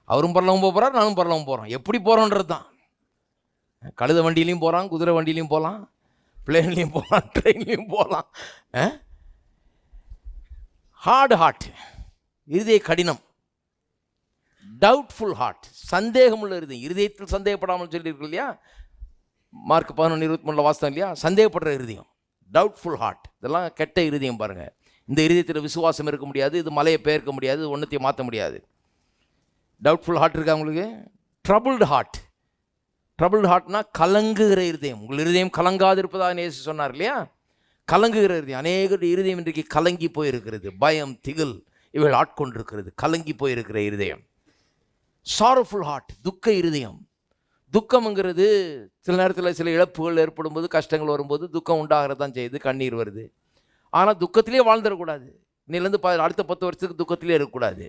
அவரும் பரலவம் போகிறார், நானும் பரலவம் போகிறோம். எப்படி போகிறோன்றது தான். கழுத வண்டியிலையும் போகிறான், குதிரை வண்டியிலையும் போகலாம், பிளேன்லேயும் போகலாம், ட்ரெயின்லேயும் போகலாம். ஹார்டு ஹார்ட், இருதய கடினம். டவுட்ஃபுல் ஹார்ட், சந்தேகமுள்ள இருதயம். இருதயத்தில் சந்தேகப்படாமல் சொல்லியிருக்கு இல்லையா, மார்க் 11:23 வாசம் இல்லையா, சந்தேகப்படுற இருதயம், டவுட்ஃபுல் ஹார்ட். இதெல்லாம் கெட்ட இருதயம் பாருங்கள். இந்த இருதயத்தில் விசுவாசம் இருக்க முடியாது, இது மலையை பெயர்க்க முடியாது, இது ஒன்றத்தையும் மாற்ற முடியாது. டவுட்ஃபுல் ஹார்ட் இருக்கா உங்களுக்கு? Troubled heart. ட்ரபுள்டு ஹார்ட்னா கலங்குகிற இருதயம். உங்கள் இருதயம் கலங்காது இருப்பதாக இயேசு சொன்னார் இல்லையா, கலங்குகிற இருதயம். அநேக இருதயம் இன்றைக்கு கலங்கி போயிருக்கிறது, பயம் திகில் இவள் ஆட்கொண்டிருக்கிறது, கலங்கி போயிருக்கிற இருதயம். சாரோஃபுல் ஹார்ட், துக்க இருதயம். துக்கம்ங்கிறது சில நேரத்தில் சில இழப்புகள் ஏற்படும் போது, கஷ்டங்கள் வரும்போது துக்கம் உண்டாகிறது தான் செய்யுது, கண்ணீர் வருது. ஆனால் துக்கத்திலே வாழ்ந்துடக்கூடாது. இன்னிலேருந்து அடுத்த 10 வருஷத்துக்கு துக்கத்திலே இருக்கக்கூடாது.